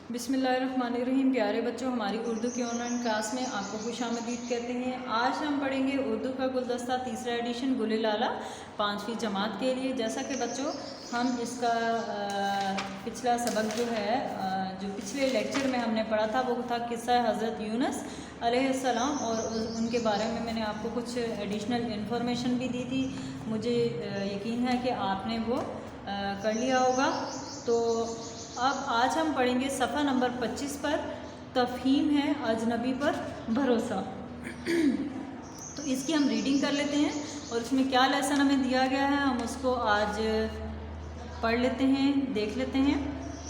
बिस्मिल्लाहिर्रहमानिर्रहीम। प्यारे बच्चों, हमारी उर्दू की ऑनलाइन क्लास में आपको खुशामदीद कहते हैं। आज हम पढ़ेंगे उर्दू का गुलदस्ता तीसरा एडिशन गुल लाला 5वीं जमात के लिए। जैसा कि बच्चों हम इसका पिछला सबक जो है जो पिछले लेक्चर में हमने पढ़ा था वो था किस्सा हज़रत यूनुस अलैहिस्सलाम, और उनके बारे में मैंने आपको कुछ एडिशनल इन्फॉर्मेशन भी दी थी। मुझे यकीन है कि आपने वो कर लिया होगा। तो अब आज हम पढ़ेंगे सफ़ा नंबर 25 पर, तफ़हीम है अजनबी पर भरोसा। तो इसकी हम रीडिंग कर लेते हैं और इसमें क्या लेसन हमें दिया गया है हम उसको आज पढ़ लेते हैं, देख लेते हैं।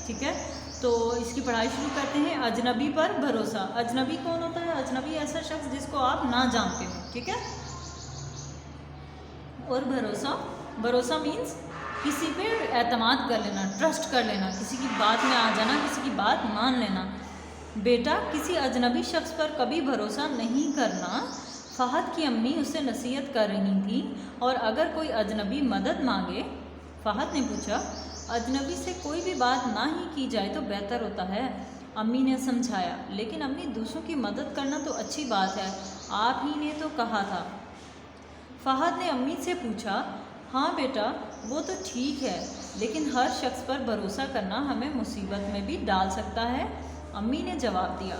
ठीक है, तो इसकी पढ़ाई शुरू करते हैं। अजनबी पर भरोसा। अजनबी कौन होता है? अजनबी ऐसा शख्स जिसको आप ना जानते हो। ठीक है, और भरोसा मीन्स किसी पे एतमाद कर लेना, ट्रस्ट कर लेना, किसी की बात में आ जाना, किसी की बात मान लेना। बेटा, किसी अजनबी शख्स पर कभी भरोसा नहीं करना। फ़हद की अम्मी उससे नसीहत कर रही थी, और अगर कोई अजनबी मदद मांगे, फ़हद ने पूछा, अजनबी से कोई भी बात ना ही की जाए तो बेहतर होता है। अम्मी ने समझाया, लेकिन अम्मी दूसरों की मदद करना तो अच्छी बात है, आप ही ने तो कहा था। फ़हद ने अम्मी से पूछा, हाँ बेटा वो तो ठीक है, लेकिन हर शख्स पर भरोसा करना हमें मुसीबत में भी डाल सकता है। अम्मी ने जवाब दिया,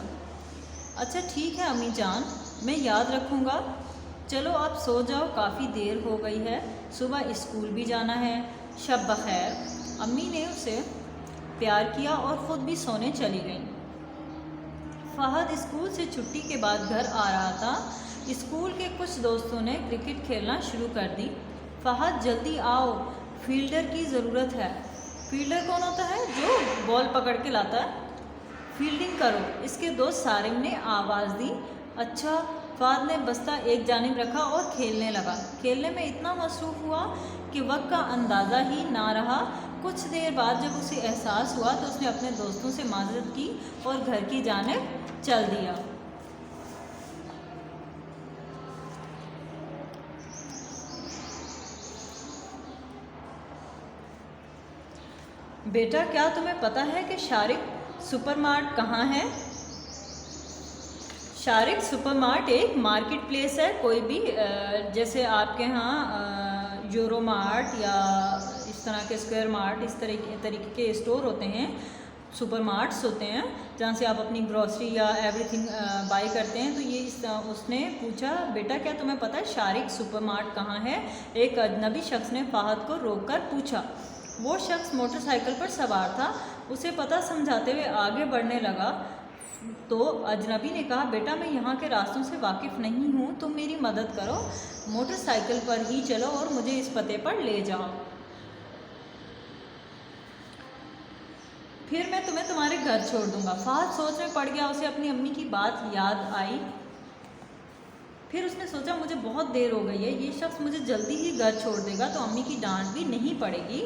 अच्छा ठीक है अम्मी जान, मैं याद रखूँगा। चलो आप सो जाओ, काफ़ी देर हो गई है, सुबह स्कूल भी जाना है। शब बखैर। अम्मी ने उसे प्यार किया और ख़ुद भी सोने चली गई। फ़हद स्कूल से छुट्टी के बाद घर आ रहा था। स्कूल के कुछ दोस्तों ने क्रिकेट खेलना शुरू कर दी। फ़हद जल्दी आओ, फील्डर की ज़रूरत है। फील्डर कौन होता है? जो बॉल पकड़ के लाता है। फील्डिंग करो, इसके दोस्त सारिम ने आवाज़ दी। अच्छा। फ़हद ने बस्ता एक जानिब रखा और खेलने लगा। खेलने में इतना मसरूफ़ हुआ कि वक्त का अंदाज़ा ही ना रहा। कुछ देर बाद जब उसे एहसास हुआ तो उसने अपने दोस्तों से माज़रत की और घर की जानिब चल दिया। बेटा, क्या तुम्हें पता है कि शारिक सुपरमार्ट कहाँ है? शारिक सुपरमार्ट एक मार्केट प्लेस है। कोई भी जैसे आपके यहाँ यूरो मार्ट या इस तरह के स्क्वायर मार्ट, इस तरीके के स्टोर होते हैं, सुपर मार्ट्स होते हैं, जहाँ से आप अपनी ग्रॉसरी या एवरीथिंग बाय करते हैं। तो ये उसने पूछा, बेटा क्या तुम्हें पता है शारिक सुपरमार्ट कहाँ है? एक अजनबी शख्स ने फ़हद को रोककर पूछा। वो शख्स मोटरसाइकिल पर सवार था। उसे पता समझाते हुए आगे बढ़ने लगा तो अजनबी ने कहा, बेटा मैं यहाँ के रास्तों से वाकिफ़ नहीं हूँ, तुम मेरी मदद करो, मोटरसाइकिल पर ही चलो और मुझे इस पते पर ले जाओ, फिर मैं तुम्हें तुम्हारे घर छोड़ दूँगा। फ़हद सोच में पड़ गया। उसे अपनी अम्मी की बात याद आई। फिर उसने सोचा, मुझे बहुत देर हो गई है, ये शख्स मुझे जल्दी ही घर छोड़ देगा तो अम्मी की डांट भी नहीं पड़ेगी।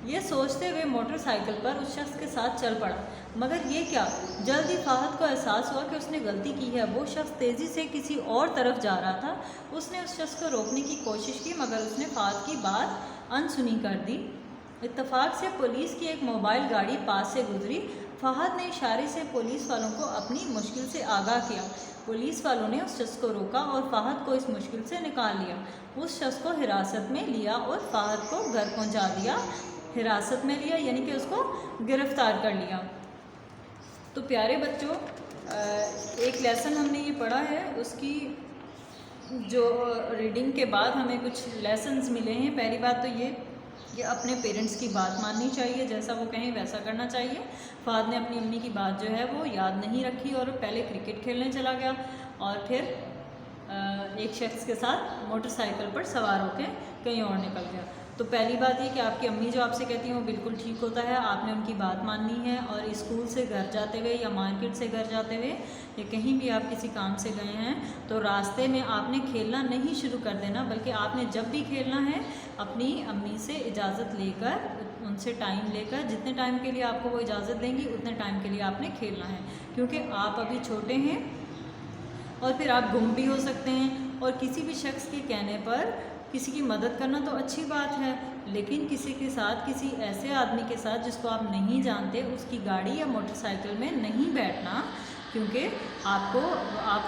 ये सोचते हुए मोटरसाइकिल पर उस शख्स के साथ चल पड़ा। मगर ये क्या, जल्द ही फ़हद को एहसास हुआ कि उसने गलती की है। वो शख्स तेज़ी से किसी और तरफ जा रहा था। उसने उस शख्स को रोकने की कोशिश की, मगर उसने फ़हद की बात अनसुनी कर दी। इत्तफाक से पुलिस की एक मोबाइल गाड़ी पास से गुजरी। फ़हद ने इशारे से पुलिस वालों को अपनी मुश्किल से आगाह किया। पुलिस वालों ने उस शख्स को रोका और फ़हद को इस मुश्किल से निकाल लिया। उस शख्स को हिरासत में लिया और फ़हद को घर पहुंचा दिया। हिरासत में लिया यानी कि उसको गिरफ़्तार कर लिया। तो प्यारे बच्चों, एक लेसन हमने ये पढ़ा है, उसकी जो रीडिंग के बाद हमें कुछ लेसन्स मिले हैं। पहली बात तो ये कि अपने पेरेंट्स की बात माननी चाहिए, जैसा वो कहें वैसा करना चाहिए। फ़हद ने अपनी अम्मी की बात जो है वो याद नहीं रखी और पहले क्रिकेट खेलने चला गया और फिर एक शख्स के साथ मोटरसाइकिल पर सवार होकर कहीं और निकल गया। तो पहली बात ये कि आपकी अम्मी जो आपसे कहती हैं वो बिल्कुल ठीक होता है, आपने उनकी बात माननी है। और स्कूल से घर जाते हुए या मार्केट से घर जाते हुए या कहीं भी आप किसी काम से गए हैं तो रास्ते में आपने खेलना नहीं शुरू कर देना, बल्कि आपने जब भी खेलना है अपनी अम्मी से इजाज़त लेकर, उनसे टाइम लेकर, जितने टाइम के लिए आपको वो इजाज़त देंगी उतने टाइम के लिए आपने खेलना है, क्योंकि आप अभी छोटे हैं और फिर आप गुम भी हो सकते हैं। और किसी भी शख्स के कहने पर किसी की मदद करना तो अच्छी बात है, لیکن کسی کے ساتھ، کسی ایسے آدمی کے ساتھ جس کو آپ نہیں جانتے، اس کی گاڑی یا موٹر سائیکل میں نہیں بیٹھنا، کیونکہ آپ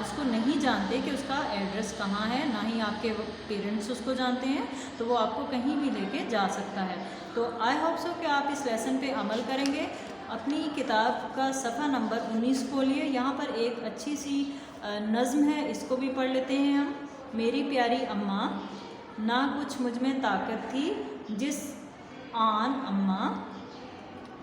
اس کو نہیں جانتے کہ اس کا ایڈریس کہاں ہے، نہ ہی آپ کے پیرنٹس اس کو جانتے ہیں، تو وہ آپ کو کہیں بھی لے کے جا سکتا ہے۔ تو آئی ہوپ سو کہ آپ اس لیسن پہ عمل کریں گے۔ اپنی کتاب کا صفحہ نمبر 19 کھولیے، یہاں پر ایک اچھی سی نظم ہے، اس کو بھی پڑھ لیتے ہیں ہم۔ میری پیاری اماں، نہ کچھ مجھ میں طاقت تھی جس آن اماں،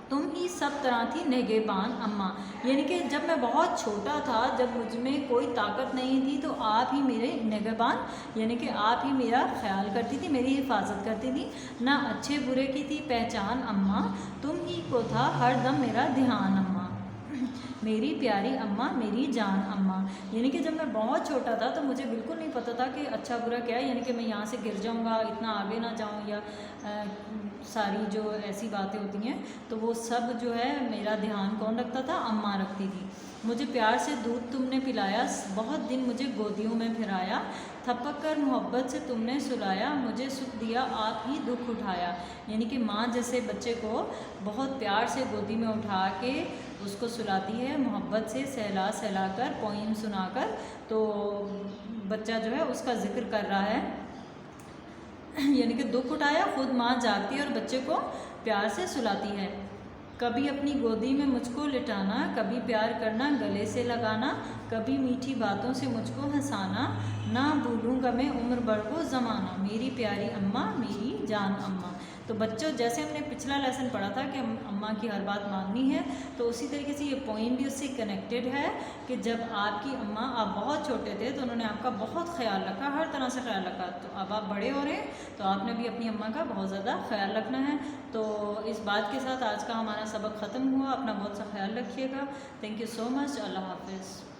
تم ہی سب طرح تھی نگہبان اماں۔ یعنی کہ جب میں بہت چھوٹا تھا، جب مجھ میں کوئی طاقت نہیں تھی، تو آپ ہی میرے نگہبان، یعنی کہ آپ ہی میرا خیال کرتی تھی، میری حفاظت کرتی تھی۔ نہ اچھے برے کی تھی پہچان اماں، تم ہی کو تھا ہر دم میرا دھیان اماں۔ میری پیاری اماں، میری جان اماں، یعنی کہ جب میں بہت چھوٹا تھا تو مجھے بالکل نہیں پتہ تھا کہ اچھا برا کیا ہے، یعنی کہ میں یہاں سے گر جاؤں گا، اتنا آگے نہ جاؤں، یا ساری جو ایسی باتیں ہوتی ہیں، تو وہ سب جو ہے میرا دھیان کون رکھتا تھا؟ اماں رکھتی تھی۔ مجھے پیار سے دودھ تم نے پلایا، بہت دن مجھے گودیوں میں پھرایا، تھپک کر محبت سے تم نے سلایا، مجھے سکھ دیا آپ ہی دکھ اٹھایا۔ یعنی کہ ماں جیسے بچے کو بہت پیار سے گودی میں اٹھا کے اس کو سلاتی ہے، محبت سے سہلا سہلا کر، پوئم سنا کر، تو بچہ جو ہے اس کا ذکر کر رہا ہے۔ یعنی کہ دکھ اٹھایا، خود ماں جاگتی ہے اور بچے کو پیار سے سلاتی ہے۔ کبھی اپنی گودی میں مجھ کو لٹانا، کبھی پیار کرنا گلے سے لگانا، کبھی میٹھی باتوں سے مجھ کو ہنسانا، نہ بھولوں گا میں عمر بھر وہ زمانہ، میری پیاری اماں، میری جان اماں۔ تو بچوں، جیسے ہم نے پچھلا لیسن پڑھا تھا کہ اماں کی ہر بات ماننی ہے، تو اسی طریقے سے یہ پوئم بھی اس سے کنیکٹڈ ہے کہ جب آپ کی اماں، آپ بہت چھوٹے تھے تو انہوں نے آپ کا بہت خیال رکھا، ہر طرح سے خیال رکھا، تو اب آپ بڑے ہو رہے ہیں تو آپ نے بھی اپنی اماں کا بہت زیادہ خیال رکھنا ہے۔ تو اس بات کے ساتھ آج کا ہمارا سبق ختم ہوا۔ اپنا بہت سا خیال رکھیے گا۔ تھینک یو سو مچ۔ اللہ حافظ۔